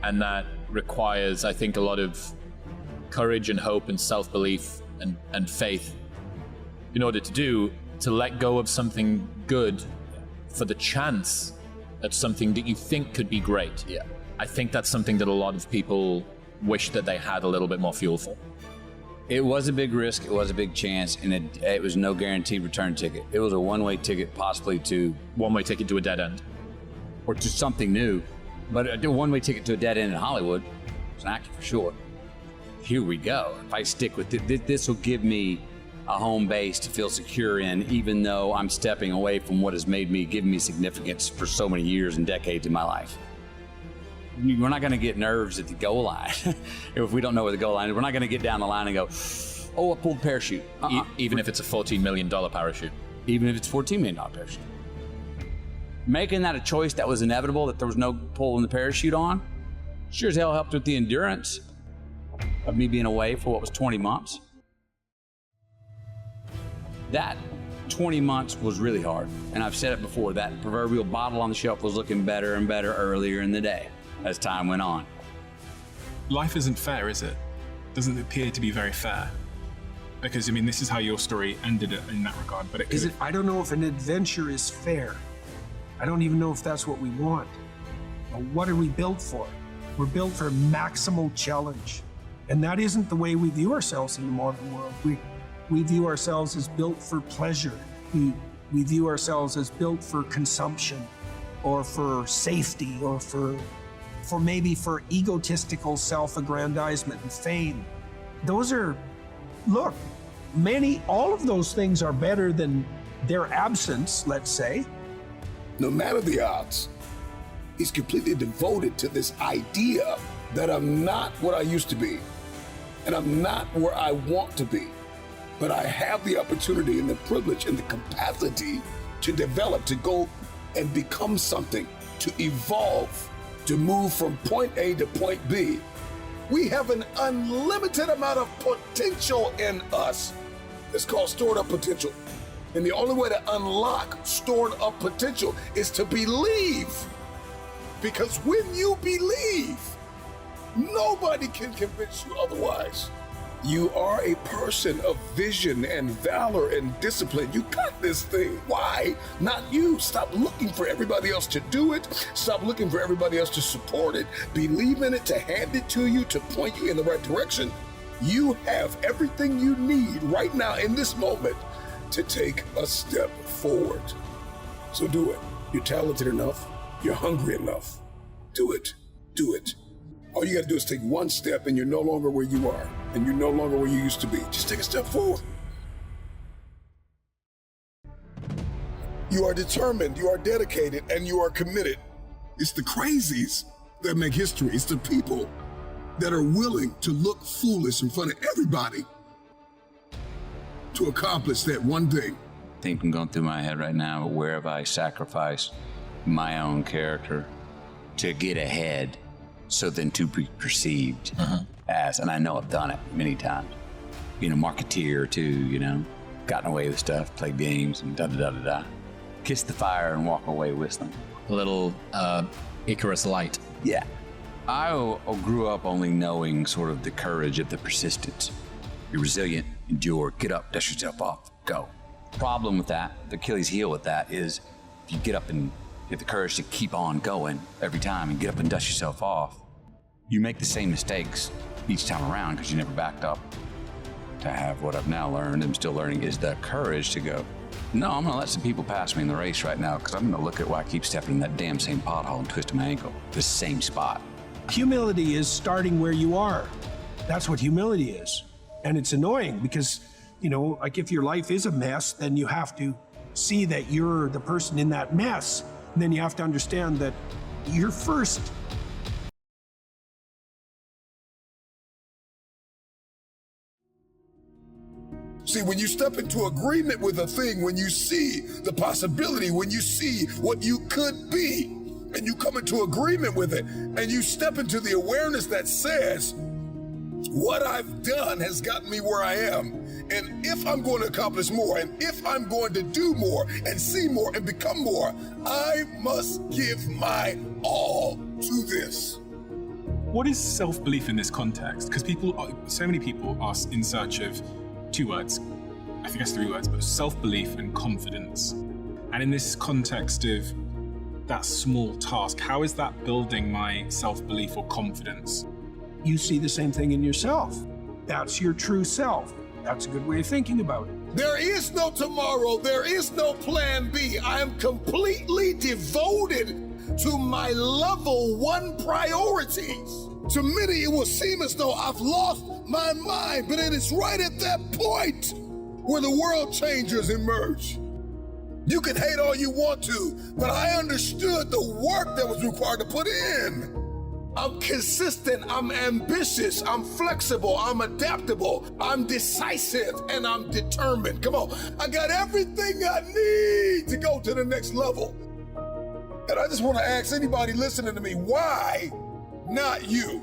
And that requires, I think, a lot of courage and hope and self-belief and faith in order to let go of something good for the chance at something that you think could be great. Yeah. I think that's something that a lot of people wish that they had a little bit more fuel for. It was a big risk, it was a big chance, and it was no guaranteed return ticket. It was a one-way ticket, possibly to... One-way ticket to a dead end. Or to something new. But a one-way ticket to a dead end in Hollywood. It's an actor for sure. Here we go. If I stick with it, this will give me a home base to feel secure in, even though I'm stepping away from what has given me significance for so many years and decades in my life. We're not going to get nerves at the goal line. If we don't know where the goal line is, we're not going to get down the line and go, oh, I pulled the parachute. Even if it's a $14 million parachute. Even if it's a $14 million parachute. Making that a choice that was inevitable, that there was no pulling the parachute on, sure as hell helped with the endurance of me being away for what was 20 months. That 20 months was really hard. And I've said it before, that proverbial bottle on the shelf was looking better and better earlier in the day as time went on. Life isn't fair, is it? Doesn't appear to be very fair. Because, I mean, this is how your story ended in that regard, but it could... I don't know if an adventure is fair. I don't even know if that's what we want. But what are we built for? We're built for maximal challenge. And that isn't the way we view ourselves in the modern world. We view ourselves as built for pleasure. We view ourselves as built for consumption or for safety or for egotistical self-aggrandizement and fame. All of those things are better than their absence, let's say. No matter the odds, he's completely devoted to this idea that I'm not what I used to be, and I'm not where I want to be, but I have the opportunity and the privilege and the capacity to develop, to go and become something, to evolve, to move from point A to point B. We have an unlimited amount of potential in us. It's called stored up potential. And the only way to unlock stored up potential is to believe. Because when you believe, nobody can convince you otherwise. You are a person of vision and valor and discipline. You got this thing. Why not you? Stop looking for everybody else to do it. Stop looking for everybody else to support it. Believe in it, to hand it to you, to point you in the right direction. You have everything you need right now in this moment to take a step forward. So do it. You're talented enough. You're hungry enough. Do it. Do it. All you gotta do is take one step and you're no longer where you are, and you're no longer where you used to be. Just take a step forward. You are determined, you are dedicated, and you are committed. It's the crazies that make history. It's the people that are willing to look foolish in front of everybody to accomplish that one thing. Thinking going through my head right now, where have I sacrificed my own character to get ahead, so then to be perceived as, and I know I've done it many times, being a marketeer too, gotten away with stuff, played games and da-da-da-da-da. Kiss the fire and walk away whistling. A little Icarus light. Yeah. I grew up only knowing sort of the courage of the persistence. You're resilient, endure, get up, dust yourself off, go. Problem with that, the Achilles heel with that is if you get up and you have the courage to keep on going every time and get up and dust yourself off, you make the same mistakes each time around because you never backed up. To have what I've now learned and still learning is the courage to go, no, I'm gonna let some people pass me in the race right now because I'm gonna look at why I keep stepping in that damn same pothole and twisting my ankle, the same spot. Humility is starting where you are. That's what humility is. And it's annoying because, like if your life is a mess, then you have to see that you're the person in that mess. And then you have to understand that you're first. See, when you step into agreement with a thing, when you see the possibility, when you see what you could be, and you come into agreement with it, and you step into the awareness that says, what I've done has gotten me where I am. And if I'm going to accomplish more, and if I'm going to do more, and see more, and become more, I must give my all to this. What is self-belief in this context? Because so many people are in search of two words, I think that's three words, but self-belief and confidence. And in this context of that small task, how is that building my self-belief or confidence? You see the same thing in yourself. That's your true self. That's a good way of thinking about it. There is no tomorrow. There is no plan B. I am completely devoted to my level 1 priorities. To many, it will seem as though I've lost my mind, but it is right at that point where the world changers emerge. You can hate all you want to, but I understood the work that was required to put in. I'm consistent, I'm ambitious, I'm flexible, I'm adaptable, I'm decisive, and I'm determined. Come on, I got everything I need to go to the next level. And I just want to ask anybody listening to me, why not you?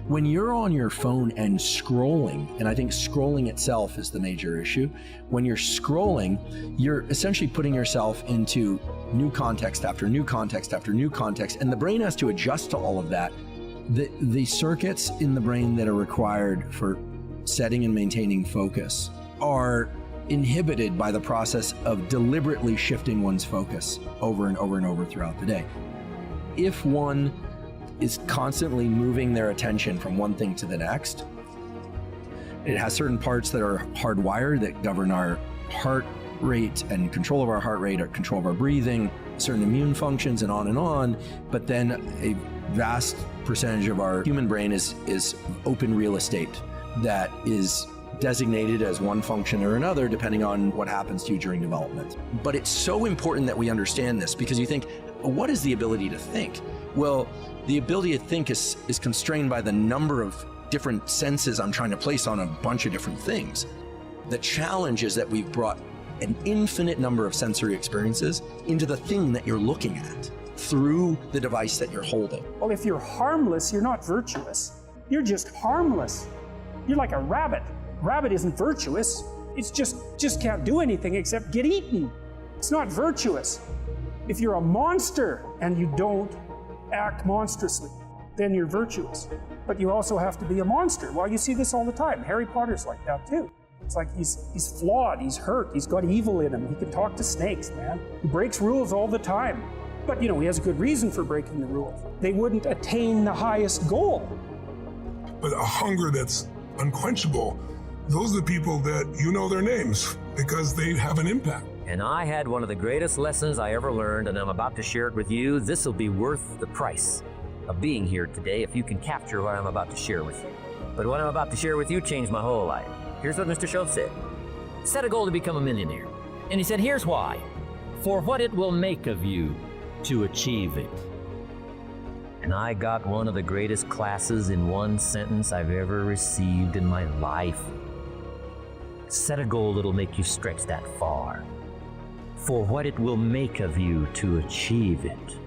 When you're on your phone and scrolling, and I think scrolling itself is the major issue, when you're scrolling, you're essentially putting yourself into new context after new context after new context, and the brain has to adjust to all of that. The circuits in the brain that are required for setting and maintaining focus are inhibited by the process of deliberately shifting one's focus over and over and over throughout the day. If one is constantly moving their attention from one thing to the next, it has certain parts that are hardwired that govern our heart rate and control of our heart rate, or control of our breathing, certain immune functions, and on, but then a vast percentage of our human brain is open real estate that is designated as one function or another depending on what happens to you during development. But it's so important that we understand this, because you think, what is the ability to think? Well, the ability to think is constrained by the number of different senses I'm trying to place on a bunch of different things. The challenge is that we've brought an infinite number of sensory experiences into the thing that you're looking at through the device that you're holding. Well, if you're harmless, you're not virtuous. You're just harmless. You're like a rabbit. Rabbit isn't virtuous. It's just can't do anything except get eaten. It's not virtuous. If you're a monster and you don't act monstrously, then you're virtuous. But you also have to be a monster. Well, you see this all the time. Harry Potter's like that too. It's like he's flawed, he's hurt, he's got evil in him. He can talk to snakes, man. He breaks rules all the time. But he has a good reason for breaking the rules. They wouldn't attain the highest goal. But a hunger that's unquenchable, those are the people that you know their names because they have an impact. And I had one of the greatest lessons I ever learned, and I'm about to share it with you. This will be worth the price of being here today if you can capture what I'm about to share with you. But what I'm about to share with you changed my whole life. Here's what Mr. Schultz said. Set a goal to become a millionaire. And he said, here's why. For what it will make of you to achieve it. And I got one of the greatest classes in one sentence I've ever received in my life. Set a goal that'll make you stretch that far. For what it will make of you to achieve it.